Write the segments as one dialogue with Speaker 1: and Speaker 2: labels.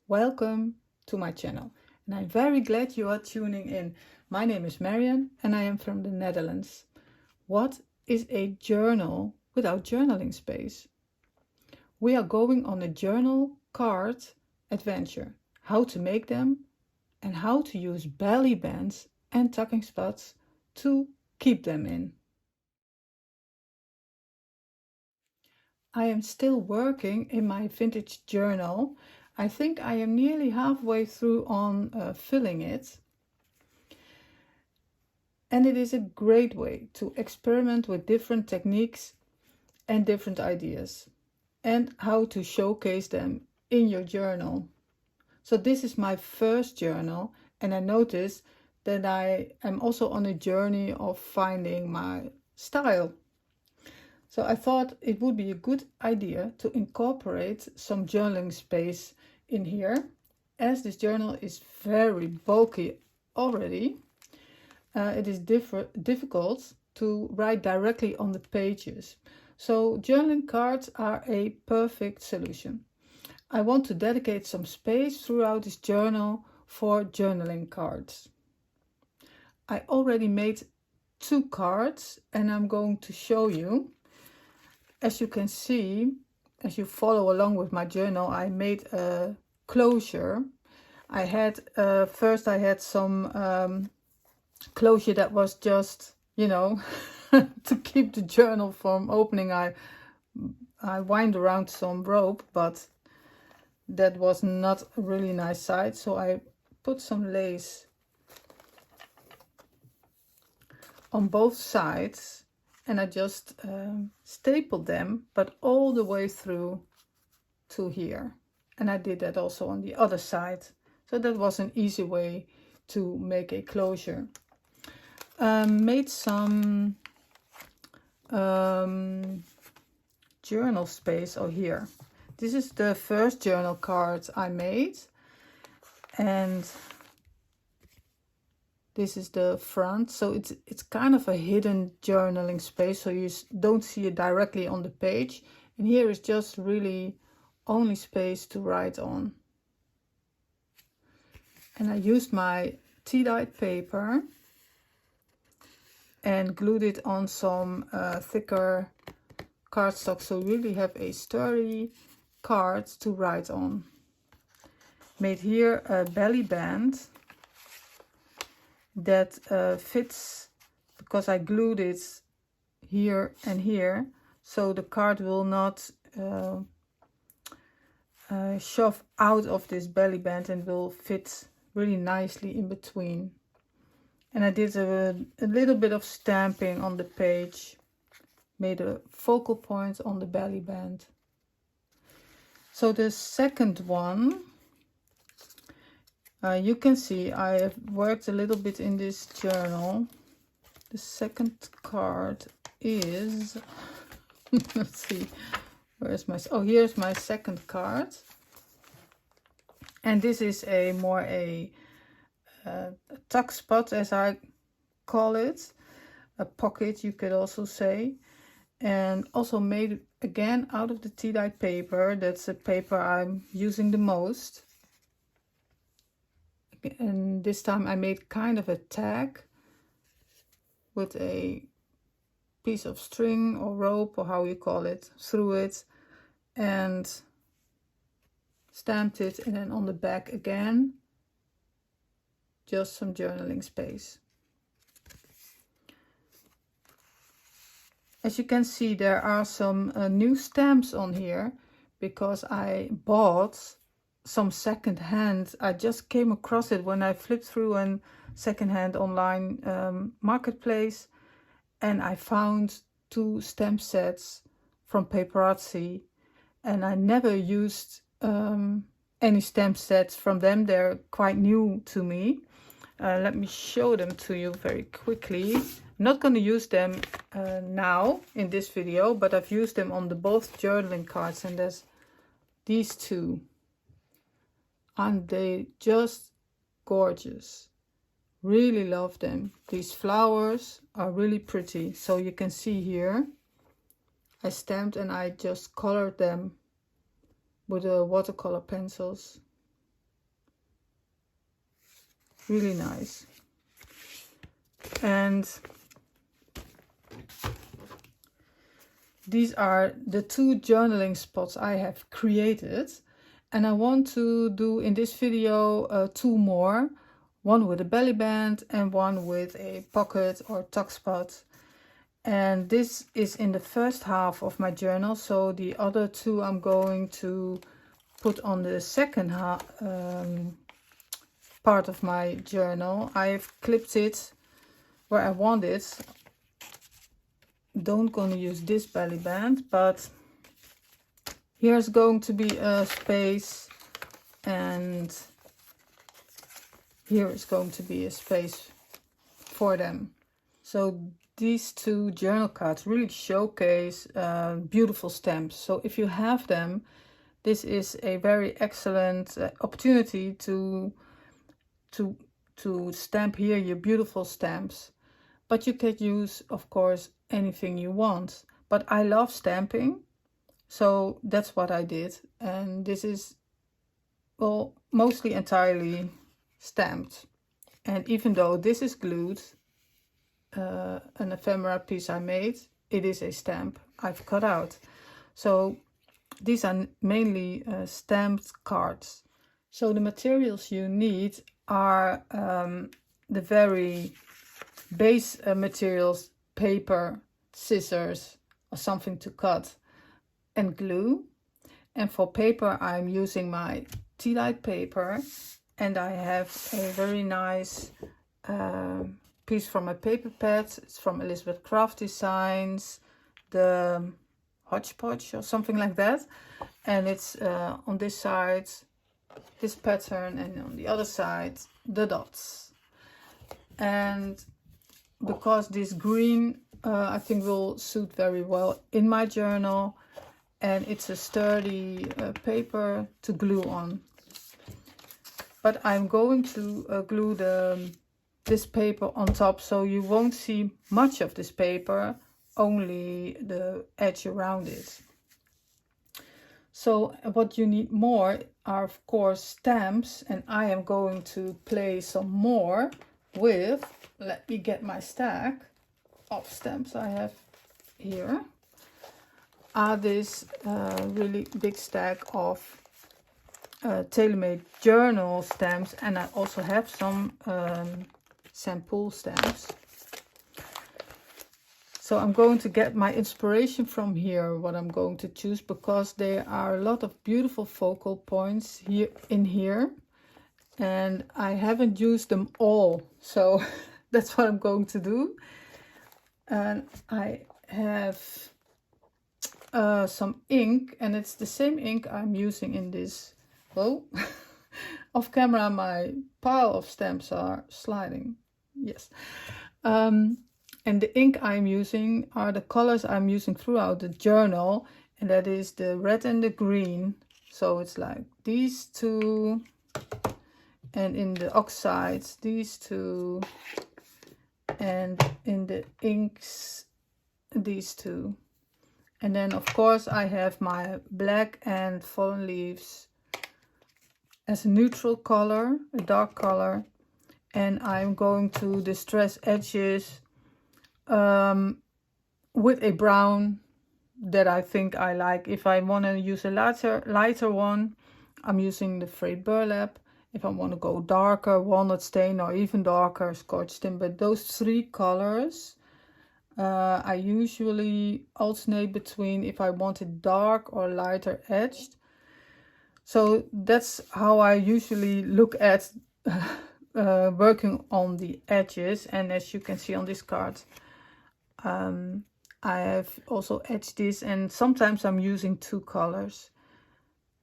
Speaker 1: Welcome to my channel, and I'm very glad you are tuning in. My name is Marian and I am from the Netherlands. What is a journal without journaling space? We are going on a journal card adventure. How to make them and how to use belly bands and tucking spots to keep them in. I am still working in my vintage journal. I think I am nearly halfway through on filling it. And it is a great way to experiment with different techniques and different ideas and how to showcase them in your journal. So this is my first journal, and I noticed that I am also on a journey of finding my style. So I thought it would be a good idea to incorporate some journaling space in here, as this journal is very bulky already. It is difficult to write directly on the pages. So journaling cards are a perfect solution. I want to dedicate some space throughout this journal for journaling cards. I already made 2 cards and I'm going to show you. As you can see, as you follow along with my journal, I made a closure. I had first I had some closure that was just, to keep the journal from opening. I wind around some rope, but that was not a really nice side, so I put some lace on both sides and I just stapled them, but all the way through to here. And I did that also on the other side. So that was an easy way to make a closure. Made some journal space. Oh, here. This is the first journal card I made. And this is the front, so it's kind of a hidden journaling space, so you don't see it directly on the page. And here is just really only space to write on. And I used my tea-dyed paper and glued it on some thicker cardstock, so you really have a sturdy card to write on. Made here a belly band that fits, because I glued it here and here, so the card will not shove out of this belly band and will fit really nicely in between. And I did a little bit of stamping on the page, made a focal point on the belly band. So the second one, you can see I have worked a little bit in this journal. The second card is, let's see, where's my, oh, here's my second card. And this is a more a tuck spot, as I call it, a pocket you could also say, and also made again out of the tea-dyed paper. That's the paper I'm using the most. And this time I made kind of a tag with a piece of string or rope, or how you call it, through it, and stamped it, and then on the back again just some journaling space. As you can see, there are some new stamps on here, because I bought some second-hand. I just came across it when I flipped through a second-hand online marketplace, and I found 2 stamp sets from Paparazzi, and I never used any stamp sets from them. They're quite new to me. Let me show them to you very quickly. I'm not going to use them now in this video, but I've used them on the both journaling cards, and there's these 2. And they just gorgeous. Really love them. These flowers are really pretty. So you can see here I stamped and I just colored them with the watercolor pencils. really nice. And these are the 2 journaling spots I have created, and I want to do in this video 2 more, one with a belly band and one with a pocket or tuck spot. And this is in the first half of my journal, so the other 2 I'm going to put on the second half part of my journal. I've clipped it where I want it. Don't gonna use this belly band, but here's going to be a space, and here is going to be a space for them. So these 2 journal cards really showcase beautiful stamps. So if you have them, this is a very excellent opportunity to stamp here your beautiful stamps. But you can use, of course, anything you want. But I love stamping, so that's what I did. And this is, well, mostly entirely stamped. And even though this is glued, an ephemera piece I made, it is a stamp I've cut out. So these are mainly stamped cards. So the materials you need are the very base materials: paper, scissors, or something to cut, and glue. And for paper, I'm using my tea light paper, and I have a very nice piece from my paper pad. It's from Elizabeth Craft Designs, the hodgepodge or something like that. And it's on this side this pattern, and on the other side the dots. And because this green I think will suit very well in my journal, and it's a sturdy paper to glue on. But I'm going to glue this paper on top, so you won't see much of this paper, only the edge around it. So what you need more are, of course, stamps, and I am going to play some more with, let me get my stack of stamps I have here. This really big stack of tailor-made journal stamps, and I also have some sample stamps. So I'm going to get my inspiration from here, what I'm going to choose, because there are a lot of beautiful focal points here, and I haven't used them all, so that's what I'm going to do. And I have some ink, and it's the same ink I'm using in this. Oh, off camera my pile of stamps are sliding. Yes. And the ink I'm using are the colors I'm using throughout the journal, and that is the red and the green. So it's like these 2, and in the oxides these 2, and in the inks these 2. And then of course I have my black and fallen leaves as a neutral color, a dark color, and I'm going to distress edges with a brown that I think I like. If I want to use a lighter one, I'm using the frayed burlap. If I want to go darker, walnut stain, or even darker, scotch tint. But those 3 colors I usually alternate between if I want it dark or lighter edged. So that's how I usually look at working on the edges. And as you can see on this card, I have also edged this, and sometimes I'm using 2 colors,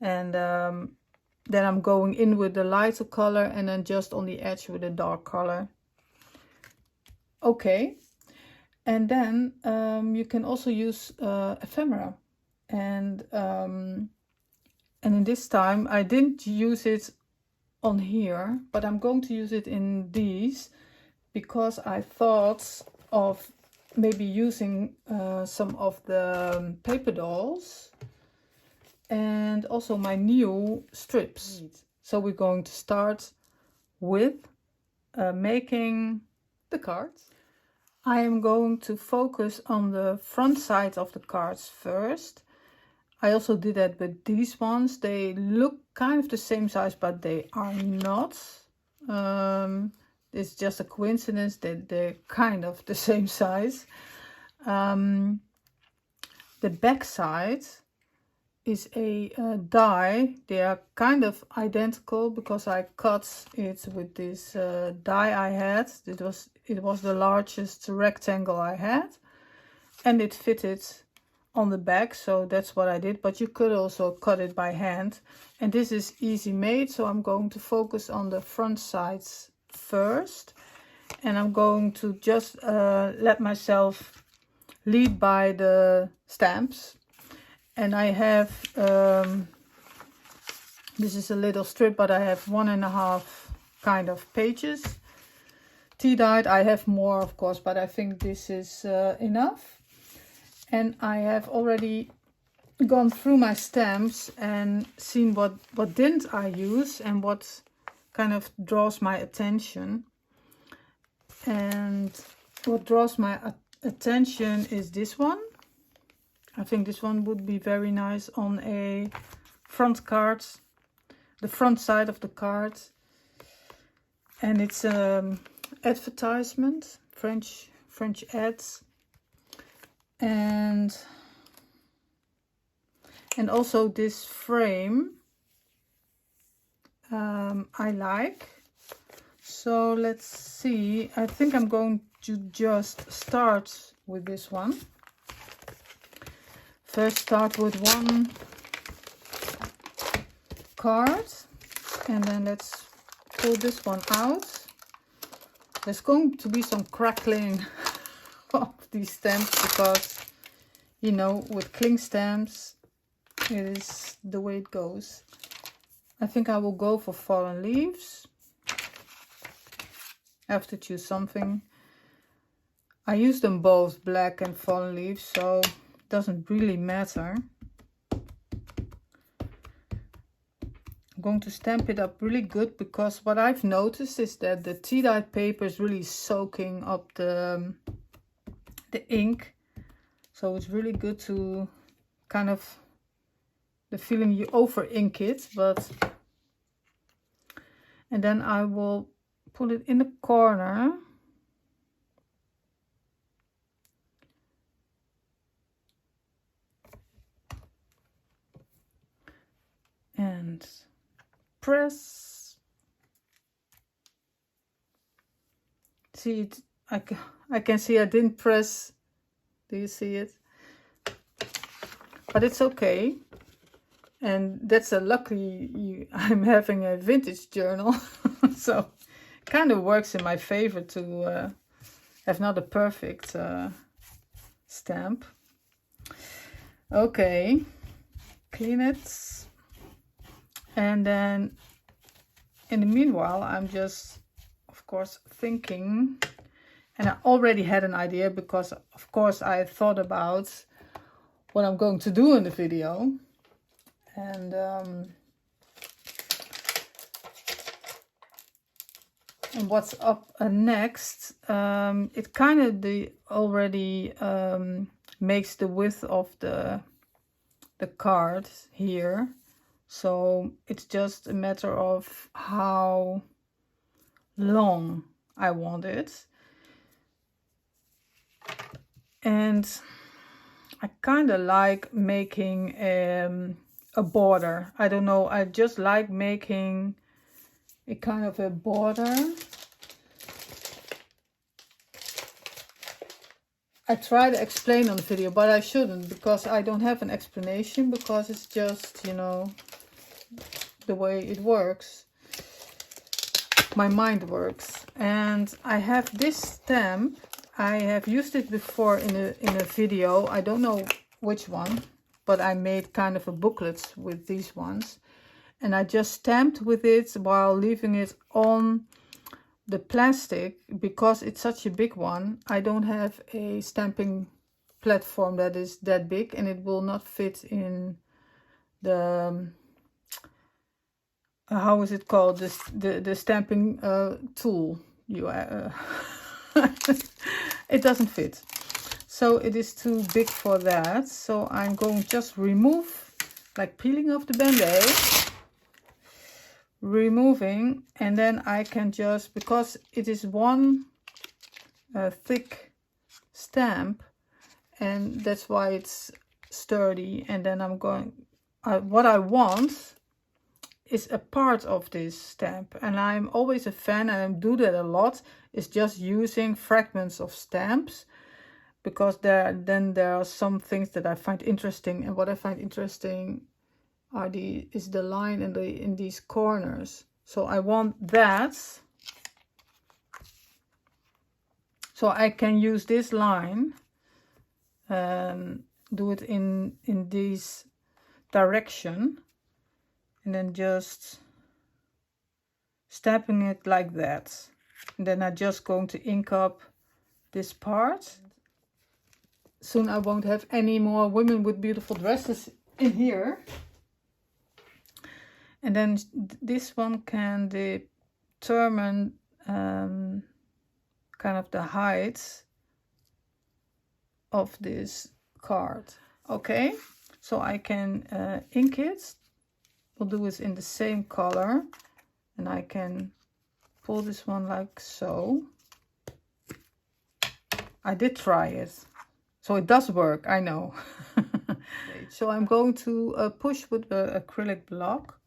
Speaker 1: and then I'm going in with the lighter color, and then just on the edge with a dark color. Okay, and then you can also use ephemera, and in this time I didn't use it on here, but I'm going to use it in these, because I thought of maybe using some of the paper dolls and also my new strips. So we're going to start with making the cards. I am going to focus on the front side of the cards first. I also did that with these ones. They look kind of the same size, but they are not. It's just a coincidence that they're kind of the same size. The back side is a die. They are kind of identical because I cut it with this die I had. It was the largest rectangle I had, and it fitted on the back, so that's what I did. But you could also cut it by hand, and this is easy made, so I'm going to focus on the front sides first, and I'm going to just let myself lead by the stamps. And I have this is a little strip, but I have 1.5 kind of pages tea dyed. I have more, of course, but I think this is enough. And I have already gone through my stamps and seen what didn't I use and what kind of draws my attention. And what draws my attention is this one. I think this one would be very nice on a front card, the front side of the card. And it's advertisement, French ads. And also this frame I like. So let's see. I think I'm going to just start with this one. First start with one card, and then let's pull this one out. There's going to be some crackling of these stamps because, you know, with cling stamps it is the way it goes. I think I will go for fallen leaves. I have to choose something. I use them both, black and fallen leaves, so it doesn't really matter. I'm going to stamp it up really good because what I've noticed is that the tea dyed paper is really soaking up the ink. So it's really good to kind of the feeling you over ink it, and then I will put it in the corner. And press. See it? I can see I didn't press. Do you see it? But it's okay. And that's a lucky I'm having a vintage journal. So it kind of works in my favor to have not a perfect stamp. Okay, clean it. And then in the meanwhile, I'm just, of course, thinking, and I already had an idea because, of course, I thought about what I'm going to do in the video. And what's up next, it kind of already makes the width of the card here. So it's just a matter of how long I want it. And I kind of like making a border. I don't know, I just like making a kind of a border. I try to explain on the video, but I shouldn't because I don't have an explanation, because it's just, you know, the way it works. My mind works. And I have this stamp. I have used it before in a video. I don't know which one, but I made kind of a booklet with these ones. And I just stamped with it while leaving it on the plastic because it's such a big one. I don't have a stamping platform that is that big, and it will not fit in the how is it called, the stamping tool you it doesn't fit. So it is too big for that. So I'm going to just remove, like peeling off the band-aid, removing, and then I can just, because it is one thick stamp, and that's why it's sturdy. And then I'm going, what I want is a part of this stamp, and I'm always a fan, and I do that a lot, is just using fragments of stamps, because there are some things that I find interesting, and what I find interesting is the line in these corners. So I want that, so I can use this line, do it in this direction, and then just stamping it like that. And then I'm just going to ink up this part. Soon I won't have any more women with beautiful dresses in here. And then this one can determine kind of the height of this card. Okay, so I can ink it. We'll do it in the same color, and I can pull this one like so. I did try it, so it does work, I know. So I'm going to push with the acrylic block.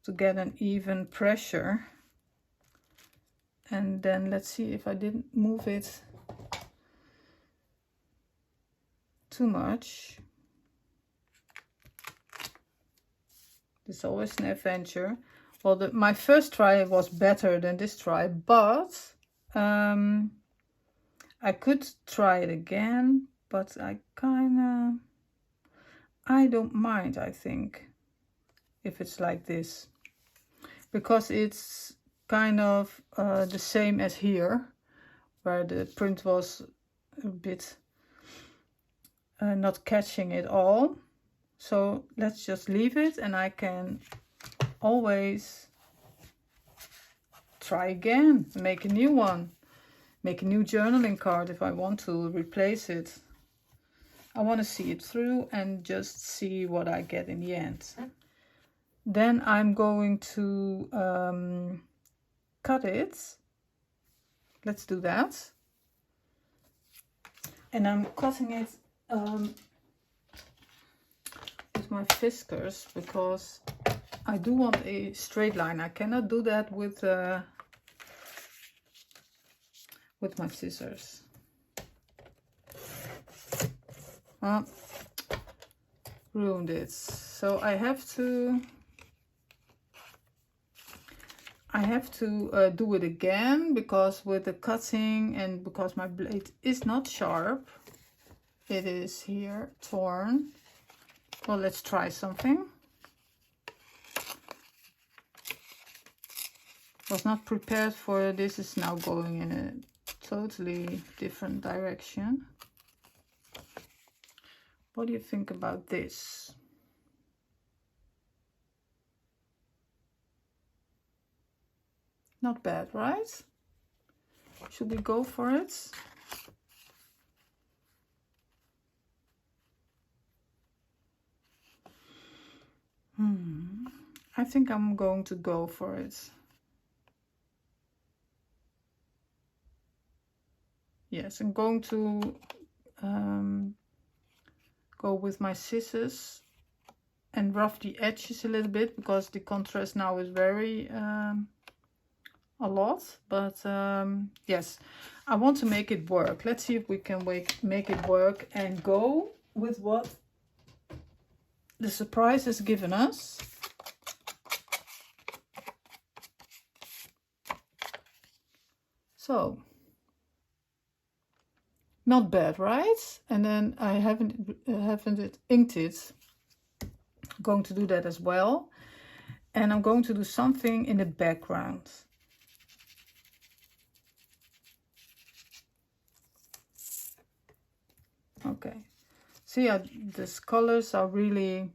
Speaker 1: To get an even pressure. And then let's see if I didn't move it too much. It's always an adventure. Well, my first try was better than this try, but I could try it again, but I don't mind, I think, if it's like this, because it's kind of the same as here, where the print was a bit not catching it all. So let's just leave it, and I can always try again, make a new one, make a new journaling card if I want to replace it. I want to see it through and just see what I get in the end. Then I'm going to cut it. Let's do that. And I'm cutting it with my whiskers, because I do want a straight line. I cannot do that with my scissors. Ruined it. So I have to do it again, because with the cutting, and because my blade is not sharp, it is here torn. Well, let's try something. Was not prepared for this. Is now going in a totally different direction. What do you think about this? Not bad, right? Should we go for it? I think I'm going to go for it. Yes, I'm going to go with my scissors and rough the edges a little bit, because the contrast now is very a lot. But yes, I want to make it work. Let's see if we can make it work and go with what the surprise has given us. So, not bad, right? And then I haven't inked it. I'm going to do that as well. And I'm going to do something in the background. Okay. See, these colors are really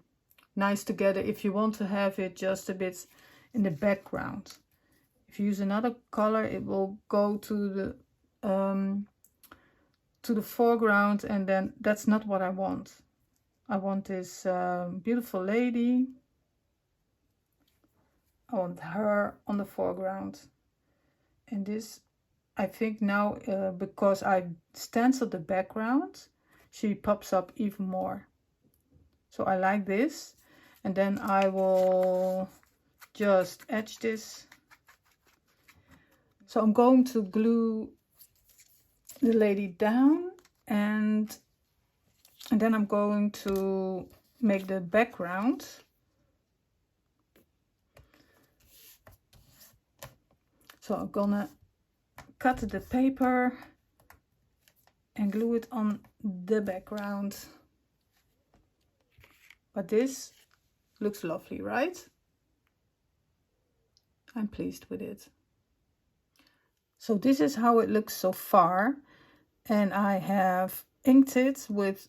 Speaker 1: nice together if you want to have it just a bit in the background. If you use another color, it will go to the foreground, and then that's not what I want. I want this beautiful lady. I want her on the foreground. And this, I think now, because I stenciled the background, she pops up even more. So I like this. And then I will just etch this. So I'm going to glue the lady down, and then I'm going to make the background. So I'm gonna cut the paper and glue it on the background. But this looks lovely, right? I'm pleased with it. So this is how it looks so far, and I have inked it with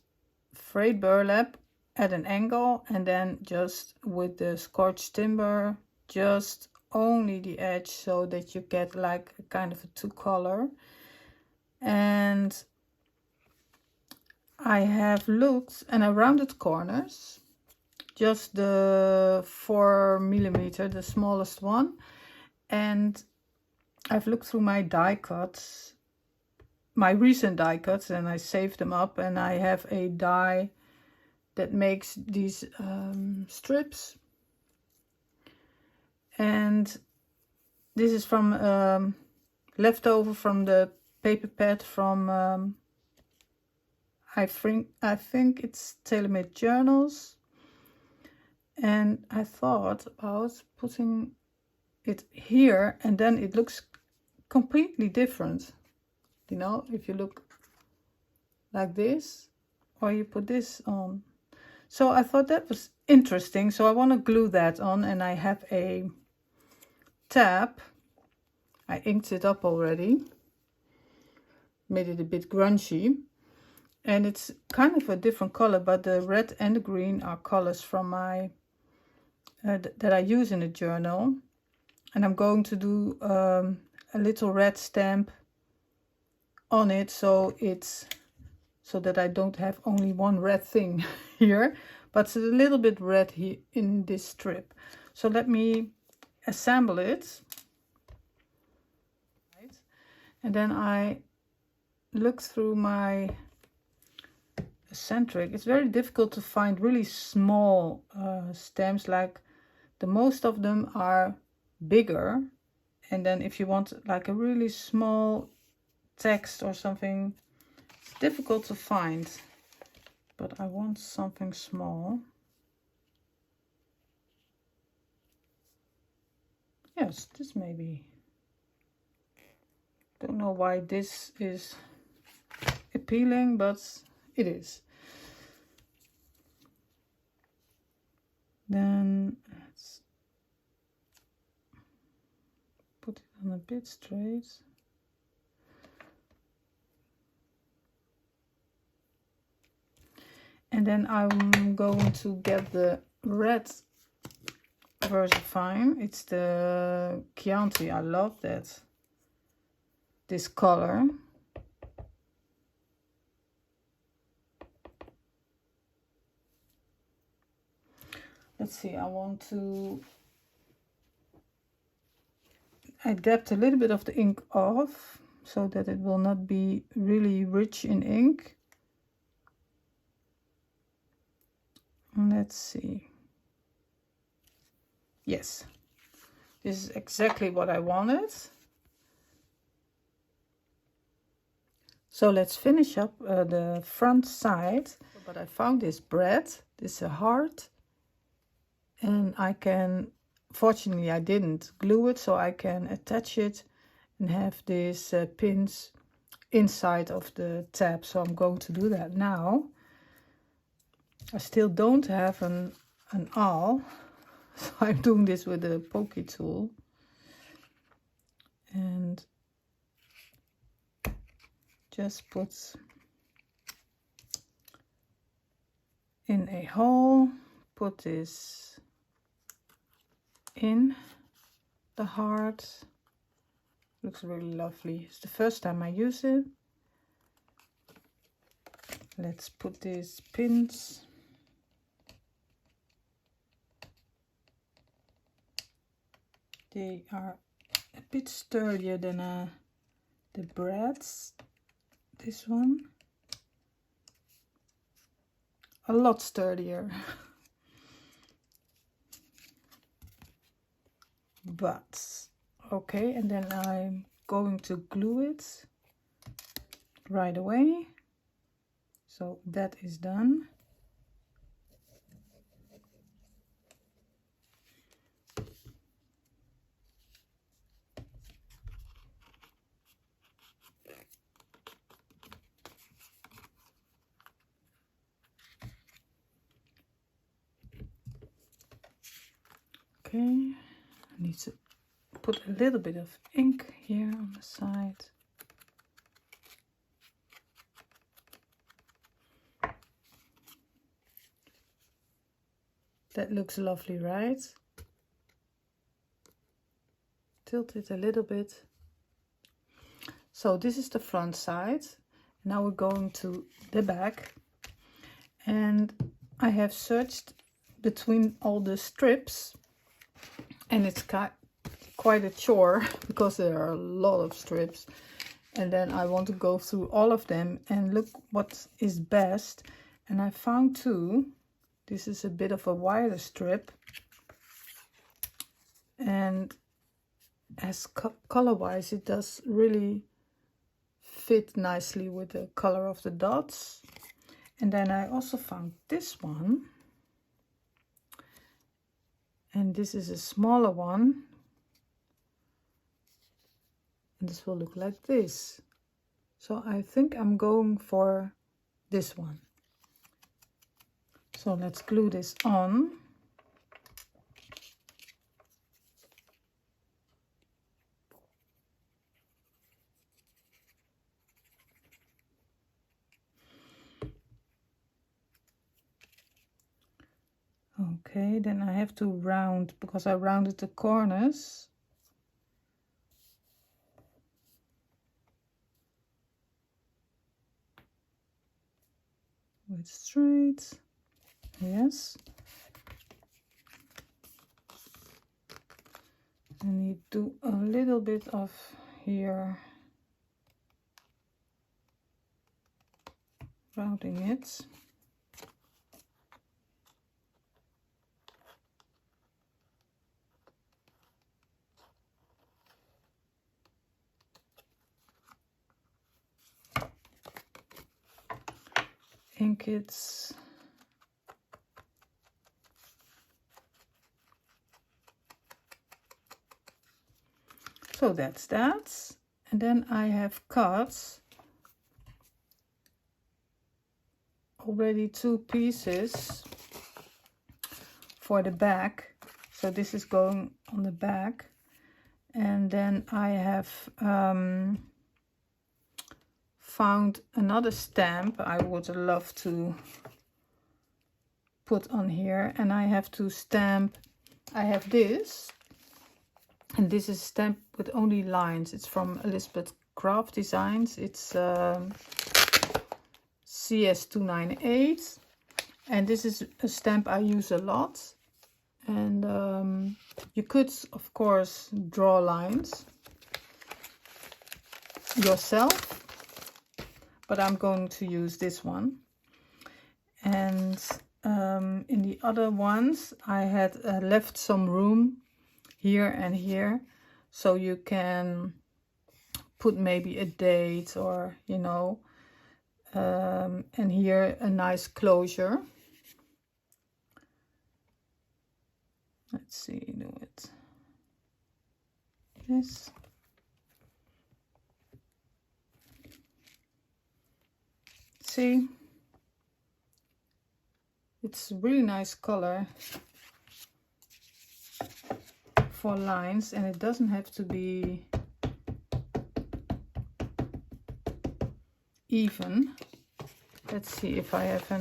Speaker 1: frayed burlap at an angle, and then just with the scorched timber, just only the edge, so that you get like a kind of a two color. And I have looked, and I rounded corners, just the 4mm, the smallest one, and I've looked through my die cuts, my recent die cuts, and I saved them up, and I have a die that makes these strips. And this is from leftover from the paper pad from I think it's Tailor-Made Journals. And I thought about putting it here, and then it looks completely different, you know, if you look like this, or you put this on. So I thought that was interesting, so I want to glue that on, and I have a tab. I inked it up already, made it a bit grungy, and it's kind of a different color, but the red and the green are colors from my that I use in the journal. And I'm going to do a little red stamp on it, so that I don't have only one red thing here, but it's a little bit red here in this strip. So let me assemble it. And then I look through my eccentric. It's very difficult to find really small stamps, like the most of them are bigger, and then if you want like a really small text or something, it's difficult to find, but I want something small. Yes, this maybe. Don't know why this is appealing, but it is. Then let's put it on a bit straight. And then I'm going to get the red VersaFine. It's the Chianti. I love that. This color. Let's see, I want to adapt a little bit of the ink off so that it will not be really rich in ink. Let's see. Yes, this is exactly what I wanted. So let's finish up the front side. But I found this bread, this is a heart, and I can, fortunately I didn't glue it, so I can attach it and have these pins inside of the tab. So I'm going to do that now. I still don't have an awl, so I'm doing this with a pokey tool. And just put in a hole, put this in the heart. Looks really lovely. It's the first time I use it. Let's put these pins. They are a bit sturdier than the brads. This one. A lot sturdier. But okay, and then I'm going to glue it right away. So that is done. Okay, I need to put a little bit of ink here on the side. That looks lovely, right? Tilt it a little bit. So this is the front side. Now we're going to the back. And I have searched between all the strips. And it's quite a chore because there are a lot of strips. And then I want to go through all of them and look what is best. And I found two. This is a bit of a wider strip. And as color-wise, it does really fit nicely with the color of the dots. And then I also found this one. And this is a smaller one. And this will look like this. So I think I'm going for this one. So let's glue this on. Okay, then I have to round, because I rounded the corners. With straight, yes. I need to do a little bit of here, rounding it. Ink it. So that's that. And then I have cut already 2 pieces for the back. So this is going on the back. And then I have found another stamp I would love to put on here, and I have to stamp. I have this, and this is stamped with only lines. It's from Elizabeth Craft Designs. It's CS298, and this is a stamp I use a lot. And you could of course draw lines yourself, but I'm going to use this one. And in the other ones I had left some room here and here, so you can put maybe a date, or you know, and here a nice closure. Let's see, do it this. See, it's a really nice color for lines, and it doesn't have to be even. Let's see if I have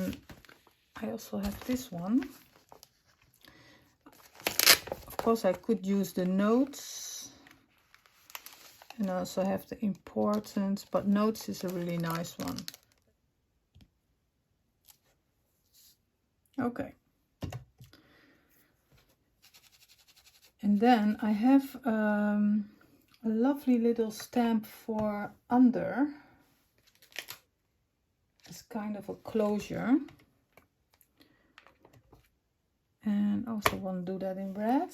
Speaker 1: I also have this one. course I could use the notes and also have the importance, but notes is a really nice one. Okay. And then I have a lovely little stamp for under. It's kind of a closure. And also want to do that in red.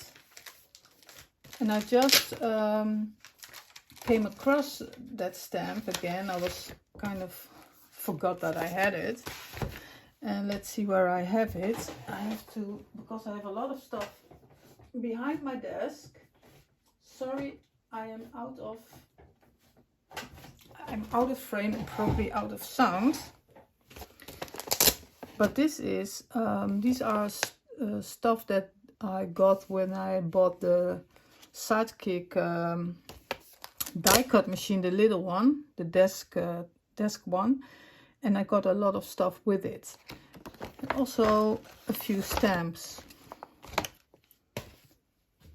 Speaker 1: And I just came across that stamp again. I was kind of forgot that I had it. And let's see where I have it. I have to, because I have a lot of stuff behind my desk. Sorry, I'm out of frame and probably out of sound. But this is, these are stuff that I got when I bought the Sidekick die cut machine, the little one, the desk one, and I got a lot of stuff with it, and also a few stamps.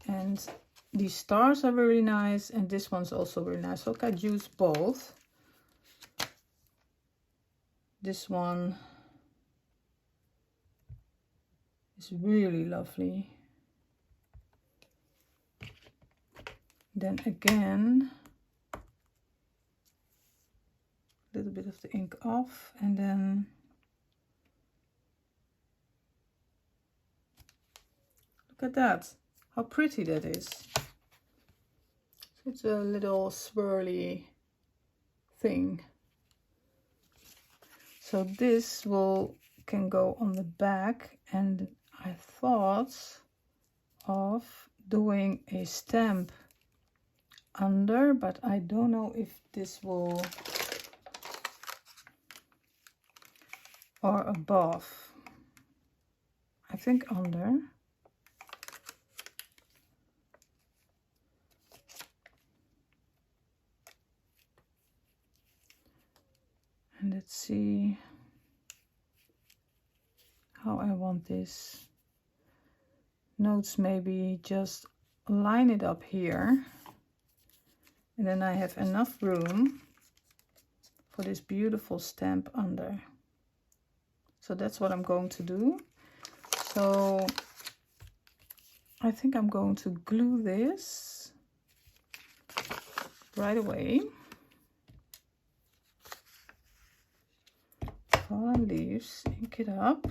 Speaker 1: And these stars are very nice, and this one's also very nice, so I could use both. This one is really lovely. Then again, a little bit of the ink off, and then look at that, how pretty that is. It's a little swirly thing. So this can go on the back, and I thought of doing a stamp under, but I don't know if this will, or above. I think under. And let's see how I want this. Notes, maybe just line it up here. And then I have enough room for this beautiful stamp under. So that's what I'm going to do. So I think I'm going to glue this right away. Fallen leaves, ink it up.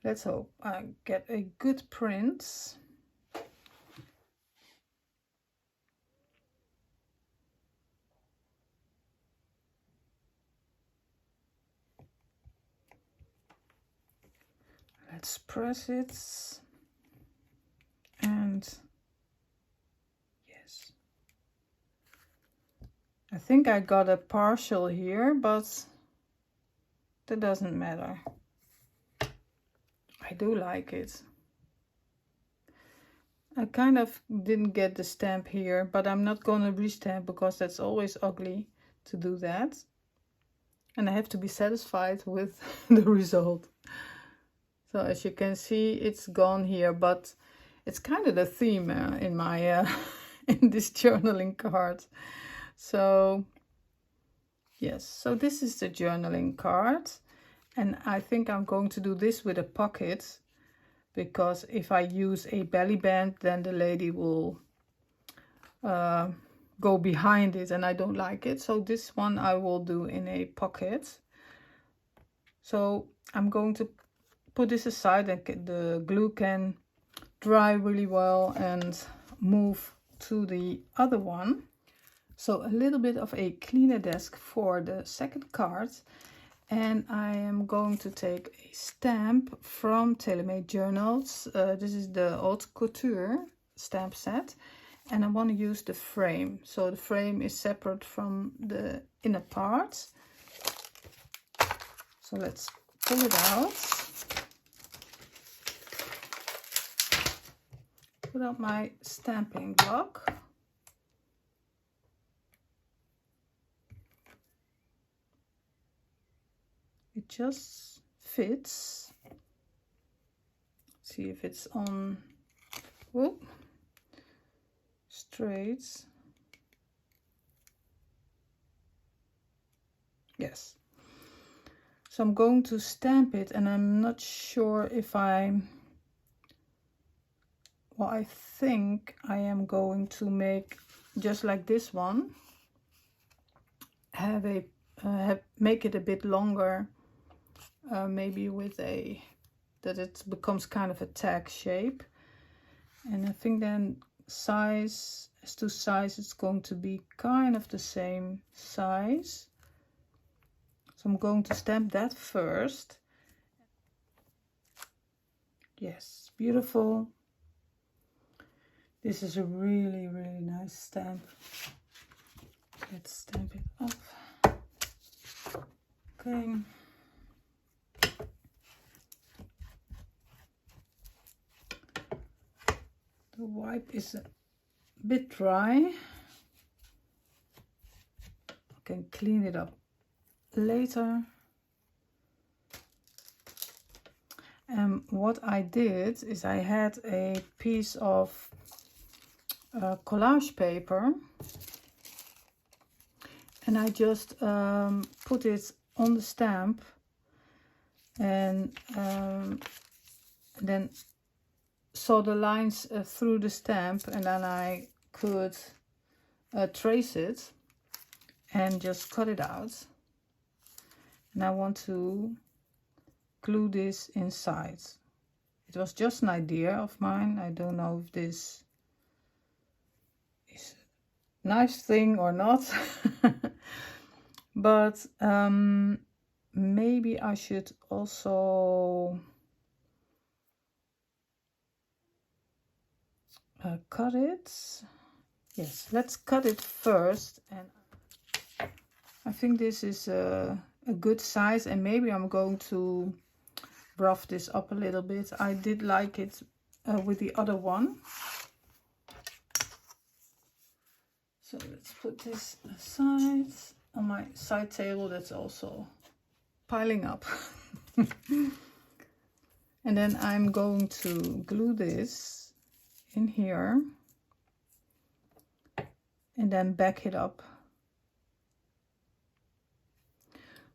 Speaker 1: Let's hope I get a good print. Let's press it. And yes. I think I got a partial here, but that doesn't matter. I do like it. I kind of didn't get the stamp here, but I'm not going to restamp because that's always ugly to do that. And I have to be satisfied with the result. So as you can see, it's gone here, but it's kind of the theme in my in this journaling card. So yes, so this is the journaling card. And I think I'm going to do this with a pocket, because if I use a belly band, then the lady will go behind it, and I don't like it. So this one I will do in a pocket. So I'm going to put this aside, and the glue can dry really well, and move to the other one. So a little bit of a cleaner desk for the second card. And I am going to take a stamp from TaylorMade Journals. This is the Haute Couture stamp set. And I want to use the frame. So the frame is separate from the inner part. So let's pull it out. Put out my stamping block. just fits. See if it's on, whoop, straight. Yes. So I'm going to stamp it, and I'm not sure if well, I think I am going to make just like this one, have a make it a bit longer, maybe with that it becomes kind of a tag shape. And I think then size, as to size, it's going to be kind of the same size. So I'm going to stamp that first. Yes, beautiful. This is a really, really nice stamp. Let's stamp it up. Okay. The wipe is a bit dry. I can clean it up later. And what I did is I had a piece of collage paper, and I just put it on the stamp, and then saw the lines through the stamp, and then I could trace it and just cut it out. And I want to glue this inside. It was just an idea of mine. I don't know if this is a nice thing or not. But maybe I should also cut it. Yes, let's cut it first. And I think this is a good size, and maybe I'm going to rough this up a little bit. I did like it with the other one. So let's put this aside on my side table. That's also piling up. And then I'm going to glue this in here and then back it up.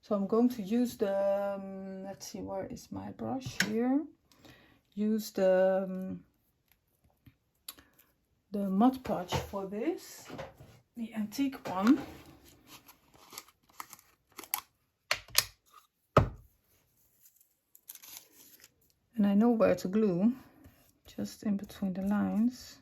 Speaker 1: So I'm going to use the, let's see, where is my brush? Here. Use the Mod Podge for this, the antique one. And I know where to glue, just in between the lines.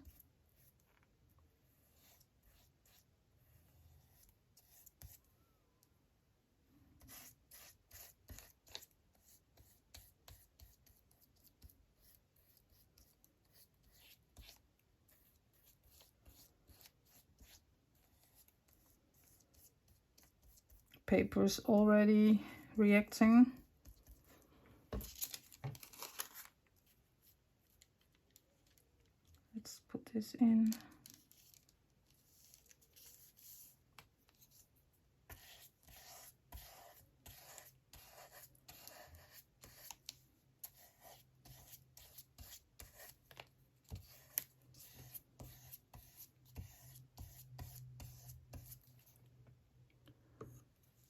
Speaker 1: Paper's already reacting. Let's put this in.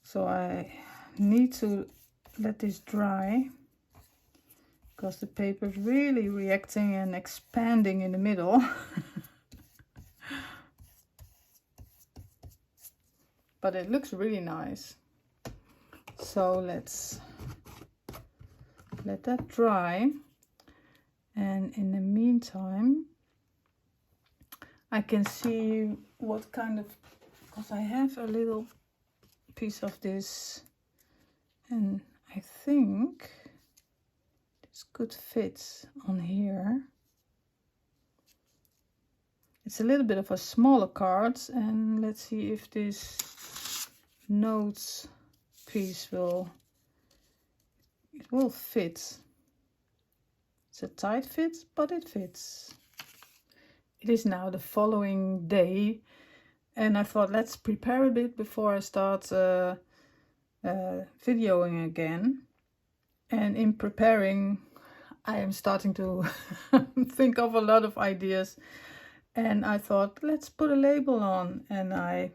Speaker 1: So I need to let this dry, because the paper is really reacting and expanding in the middle. But it looks really nice. So let's let that dry. And in the meantime, I can see what kind of, because I have a little piece of this, and I think this could fit on here. It's a little bit of a smaller card, and let's see if this notes piece will fit. It's a tight fit, but it fits. It is now the following day, and I thought, let's prepare a bit before I start videoing again. And in preparing, I am starting to think of a lot of ideas, and I thought, let's put a label on. And I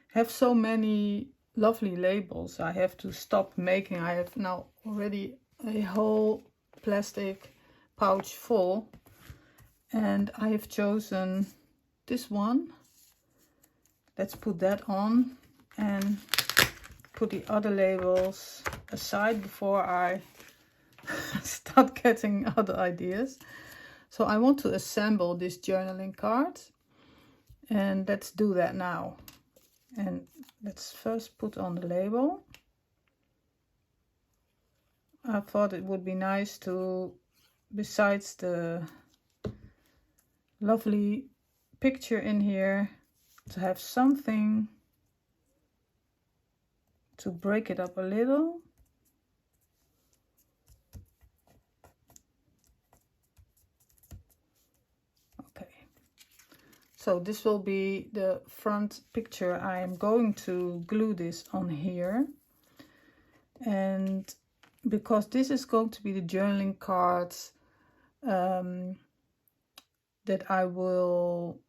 Speaker 1: have so many lovely labels I have to stop making. I have now already a whole plastic pouch full, and I have chosen this one. Let's put that on and put the other labels aside before I start getting other ideas. So I want to assemble this journaling card, and let's do that now. And let's first put on the label. I thought it would be nice to, besides the lovely picture in here, to have something to break it up a little. Okay, so this will be the front picture. I am going to glue this on here, and because this is going to be the journaling cards that I will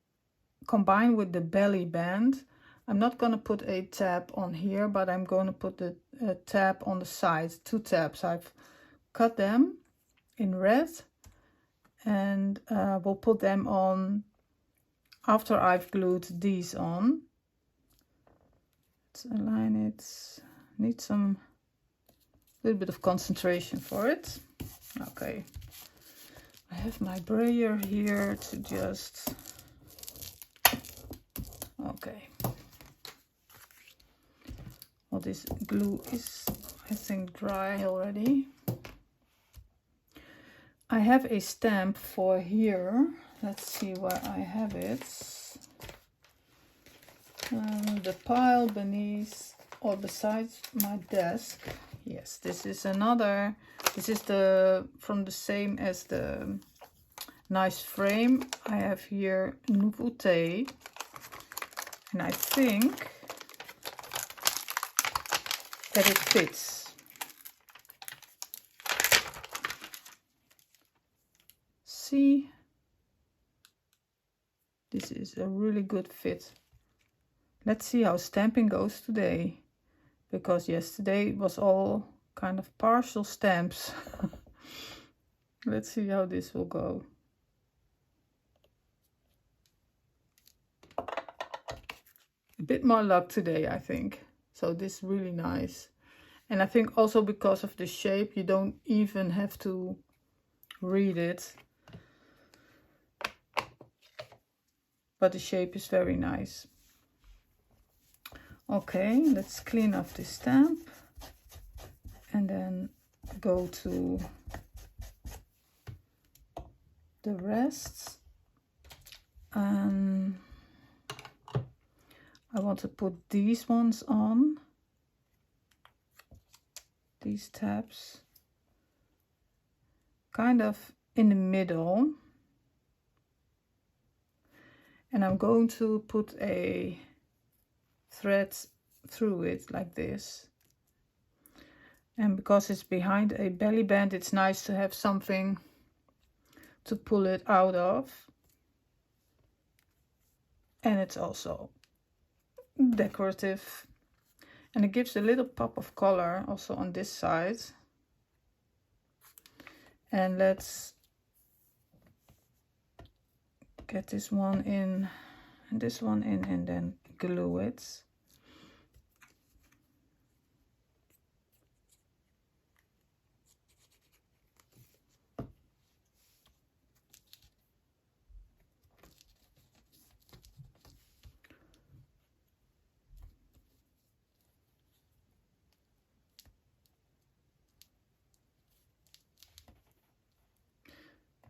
Speaker 1: combine with the belly band. I'm not going to put a tab on here, but I'm going to put the tab on the sides, 2 tabs. I've cut them in red, and we'll put them on after I've glued these on. Let's align it. Need some little bit of concentration for it. Okay, I have my brayer here to just, okay. Well, this glue is, I think, dry already. I have a stamp for here. Let's see where I have it. The pile beneath or beside my desk. Yes, this is another. This is the from the same as the nice frame. I have here Nouveauté, and I think that it fits. See, this is a really good fit. Let's see how stamping goes today, because yesterday was all kind of partial stamps. Let's see how this will go. A bit more luck today, I think. So this is really nice. And I think also because of the shape, you don't even have to read it. But the shape is very nice. Okay, let's clean up this stamp and then go to the rest. I want to put these ones on, these tabs, kind of in the middle. And I'm going to put a thread through it like this. And because it's behind a belly band, it's nice to have something to pull it out of. And it's also decorative. And it gives a little pop of color also on this side. And let's get this one in and this one in, and then glue it.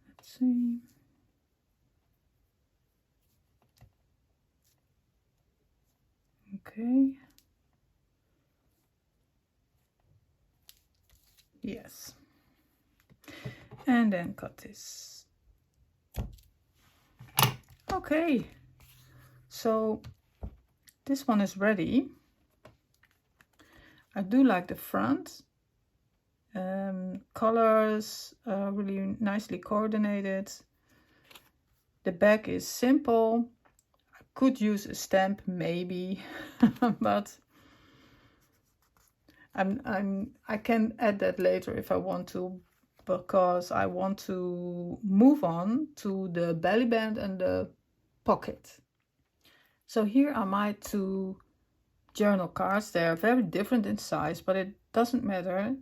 Speaker 1: Let's see. Okay. Yes. And then cut this. Okay. So this one is ready. I do like the front, colors really nicely coordinated. The back is simple. I could use a stamp maybe, but I can add that later if I want to, because I want to move on to the belly band and the pocket. So here are my two journal cards. They are very different in size, but it doesn't matter.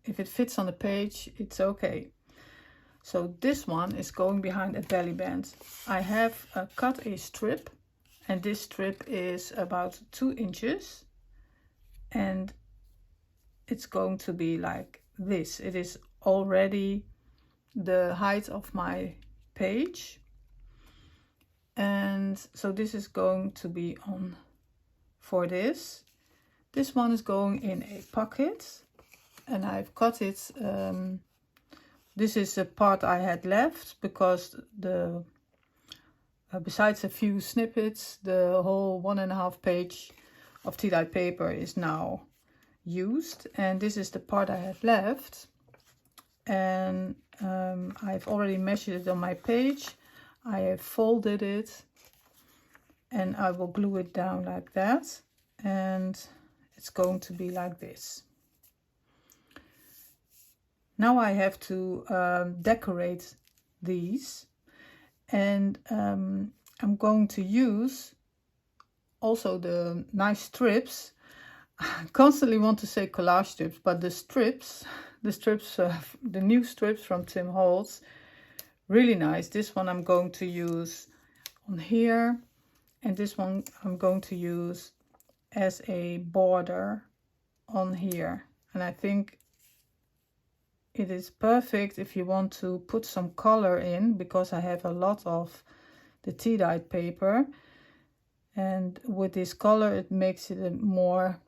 Speaker 1: If it fits on the page, it's okay. So this one is going behind a belly band. I have cut a strip, and this strip is about 2 inches, and it's going to be like this. It is already the height of my page, and so this is going to be on for this. This one is going in a pocket, and I've cut it. This is the part I had left because the besides a few snippets, the whole 1.5 page of tea-dyed paper is now used, and this is the part I had left. And I've already measured it on my page. I have folded it, and I will glue it down like that, and it's going to be like this. Now I have to decorate these, and I'm going to use also the nice strips. I constantly want to say collage strips, but the new strips from Tim Holtz, really nice. This one I'm going to use on here, and this one I'm going to use as a border on here. And I think it is perfect if you want to put some color in, because I have a lot of the tea-dyed paper, and with this color it makes it a more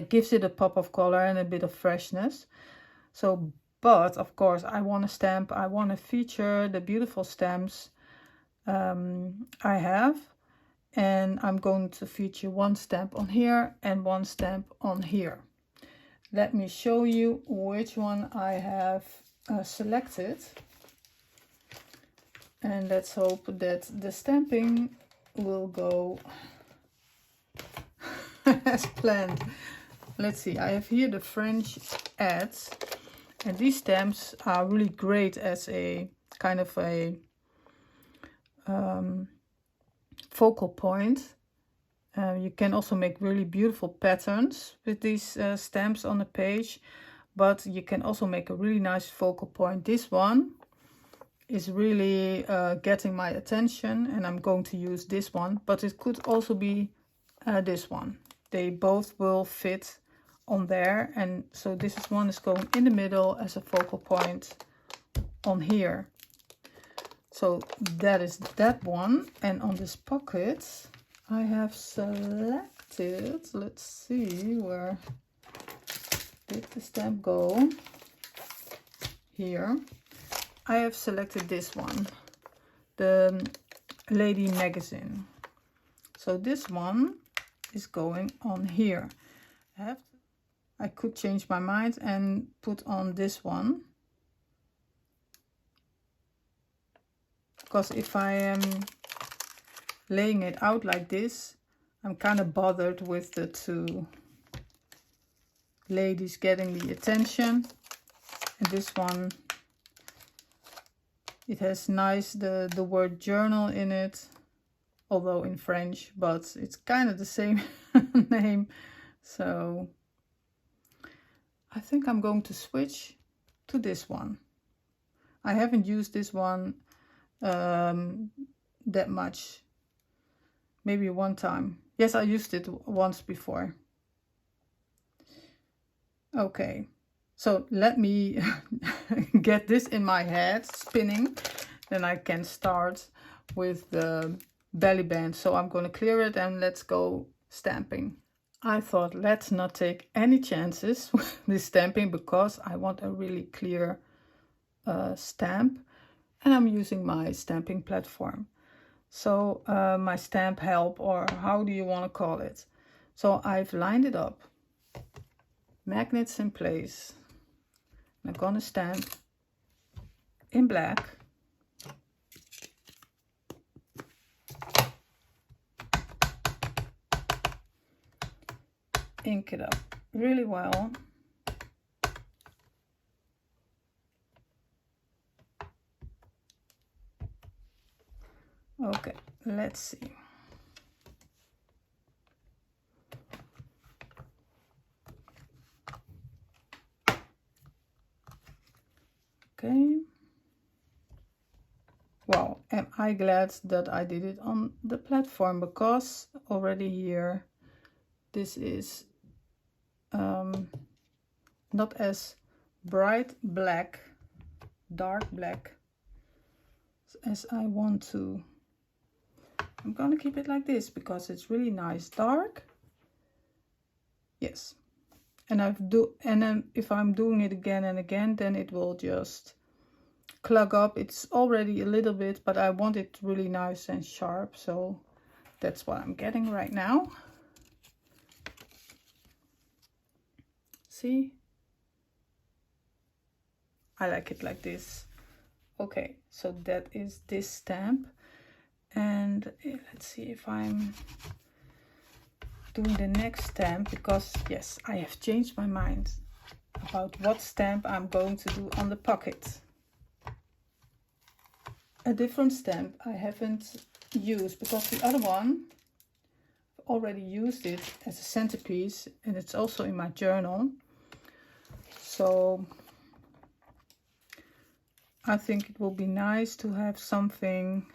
Speaker 1: gives it a pop of color and a bit of freshness. So, but of course I want to stamp, I want to feature the beautiful stamps I have, and I'm going to feature one stamp on here and one stamp on here. Let me show you which one I have selected, and let's hope that the stamping will go as planned. Let's see, I have here the French ads, and these stamps are really great as a kind of a focal point. You can also make really beautiful patterns with these stamps on the page, but you can also make a really nice focal point. This one is really getting my attention, and I'm going to use this one, but it could also be this one. They both will fit on there, and so this one is going in the middle as a focal point on here. So that is that one. And on this pocket I have selected, let's see, where did the stamp go? Here. I have selected this one, the Lady Magazine. So this one is going on here. I could change my mind and put on this one, because if I am laying it out like this, I'm kind of bothered with the two ladies getting the attention. And this one, it has nice the word journal in it, although in French, but it's kind of the same name. So I think I'm going to switch to this one. I haven't used this one that much. Maybe one time. Yes, I used it once before. Okay, so let me get this in my head spinning, then I can start with the belly band. So I'm going to clear it and let's go stamping. I thought, let's not take any chances with this stamping, because I want a really clear stamp, and I'm using my stamping platform. So my stamp help, or how do you want to call it. So I've lined it up, magnets in place. I'm gonna stamp in black. Ink it up really well. Okay, let's see. Okay. Wow, am I glad that I did it on the platform, because already here this is not as bright black, dark black as I want to. I'm gonna keep it like this because it's really nice dark. Yes, and then if I'm doing it again and again, then it will just clog up. It's already a little bit, but I want it really nice and sharp, so that's what I'm getting right now. See, I like it like this. Okay, so that is this stamp, and let's see if I'm doing the next stamp, because yes, I have changed my mind about what stamp I'm going to do on the pocket. A different stamp I haven't used, because the other one I've already used it as a centerpiece, and it's also in my journal, so I think it will be nice to have something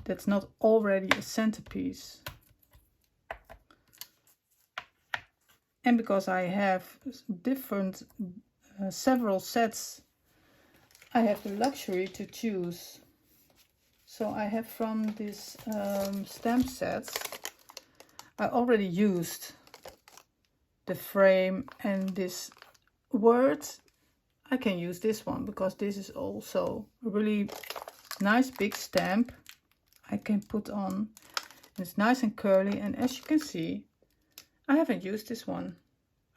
Speaker 1: that's not already a centerpiece. And because I have different several sets, I have the luxury to choose. So I have from this stamp sets, I already used the frame and this word. I can use this one because this is also a really nice big stamp I can put on. It's nice and curly, and as you can see, I haven't used this one.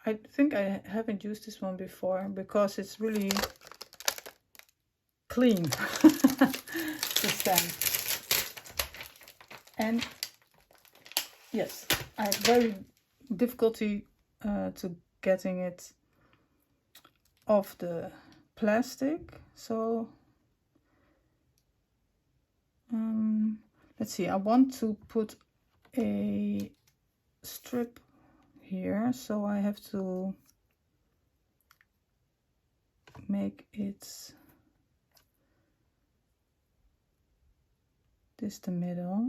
Speaker 1: I think I haven't used this one before because it's really clean, the stamp. And yes, I have very difficulty to getting it off the plastic. So let's see, I want to put a strip here, so I have to make it this the middle.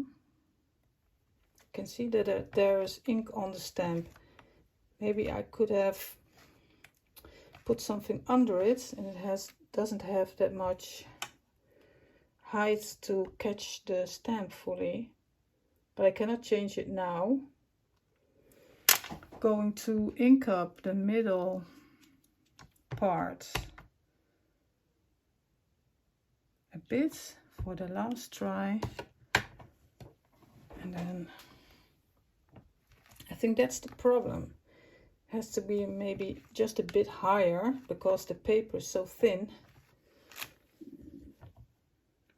Speaker 1: You can see that there is ink on the stamp. Maybe I could have put something under it, and it doesn't have that much height to catch the stamp fully, but I cannot change it now. Going to ink up the middle part a bit for the last try, and then I think that's the problem. It has to be maybe just a bit higher because the paper is so thin.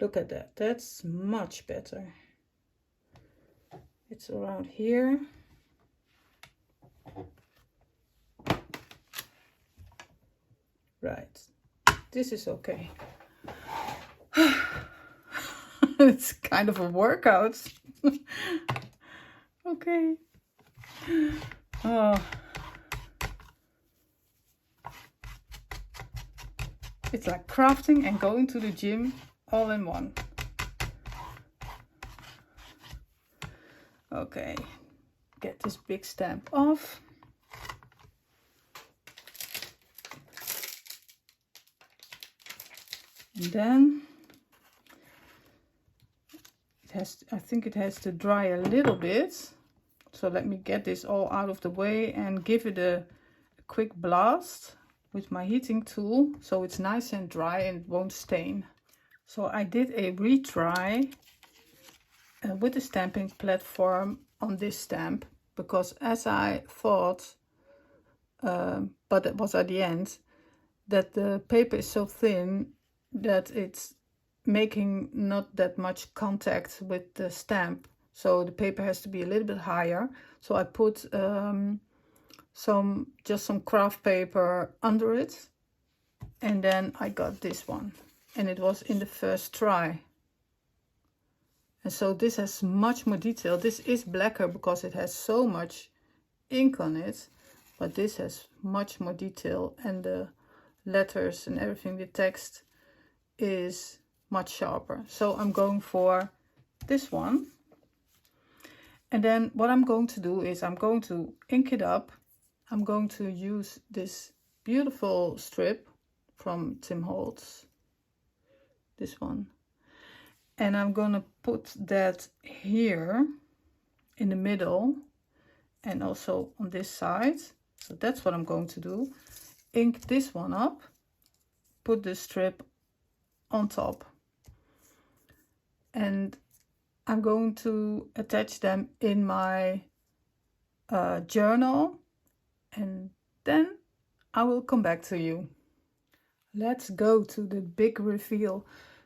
Speaker 1: Look at that, that's much better. It's around here. Right, this is okay. It's kind of a workout. Okay. Oh. It's like crafting and going to the gym all in one. Okay, get this big stamp off. And then I think it has to dry a little bit. So let me get this all out of the way and give it a quick blast with my heating tool, so it's nice and dry and it won't stain. So I did a retry with the stamping platform on this stamp, because as I thought but it was at the end, that the paper is so thin that it's making not that much contact with the stamp. So the paper has to be a little bit higher. So I put just some craft paper under it. And then I got this one. And it was in the first try. And so this has much more detail. This is blacker because it has so much ink on it. But this has much more detail. And the letters and everything, the text is much sharper. So I'm going for this one. And then what I'm going to do is I'm going to ink it up. I'm going to use this beautiful strip from Tim Holtz, this one. And I'm going to put that here in the middle and also on this side. So that's what I'm going to do. Ink this one up, put the strip on top. And I'm going to attach them in my journal, and then I will come back to you. Let's go to the big reveal.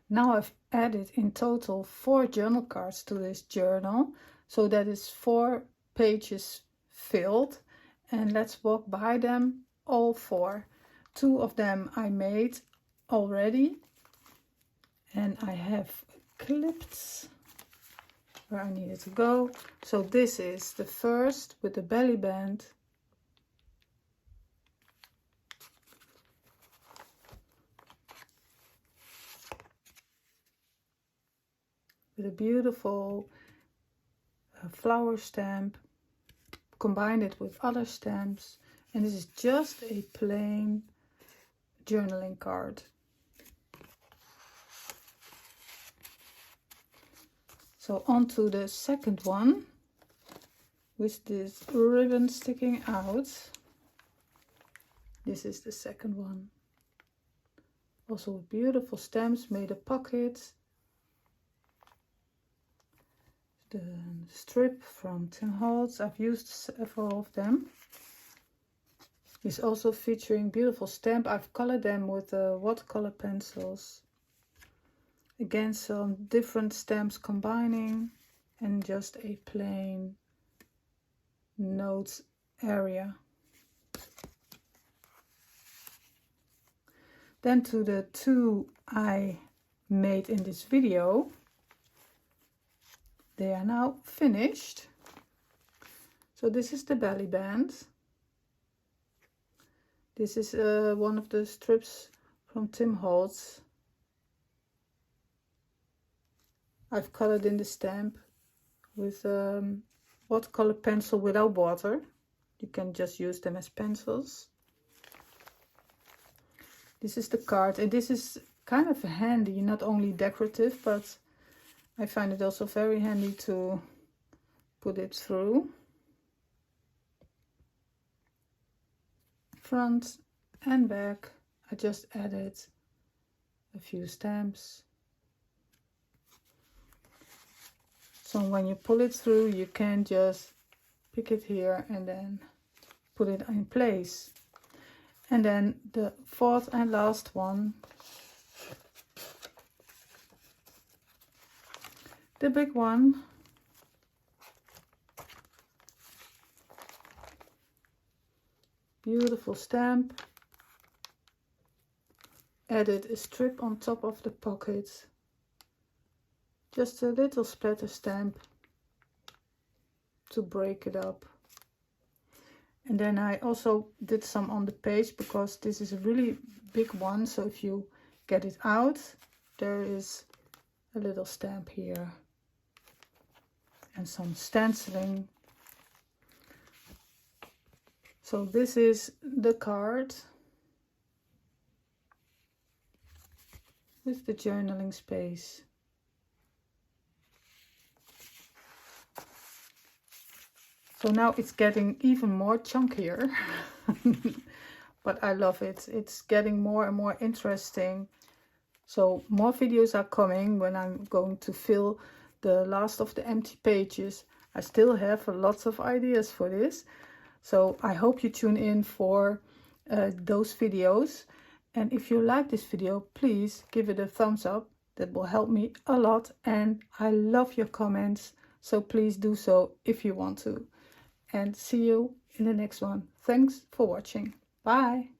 Speaker 1: Now I've added in total 4 journal cards to this journal, so that is 4 pages filled, and let's walk by them, all 4. 2 of them I made already, and I have clipped where I needed to go. So this is the first with the belly band. With a beautiful flower stamp. Combine it with other stamps. And this is just a plain journaling card. So on to the second one with this ribbon sticking out. This is the second one. Also with beautiful stamps, made a pocket. The strip from Tim Holtz, I've used several of them. It's also featuring beautiful stamp. I've colored them with watercolor pencils. Again, some different stamps combining, and just a plain notes area. Then to the 2 I made in this video. They are now finished. So this is the belly band. This is one of the strips from Tim Holtz. I've colored in the stamp with watercolor pencil without water. You can just use them as pencils. This is the card, and this is kind of handy, not only decorative, but I find it also very handy to put it through. Front and back, I just added a few stamps. So when you pull it through, you can just pick it here and then put it in place. And then the 4th and last one, the big one. Beautiful stamp. Added a strip on top of the pocket. Just a little splatter stamp to break it up. And then I also did some on the page because this is a really big one. So if you get it out, there is a little stamp here. And some stenciling. So this is the card with the journaling space. So now it's getting even more chunkier, but I love it. It's getting more and more interesting. So more videos are coming when I'm going to fill the last of the empty pages. I still have lots of ideas for this. So I hope you tune in for those videos. And if you like this video, please give it a thumbs up. That will help me a lot. And I love your comments. So please do so if you want to. And see you in the next one. Thanks for watching. Bye.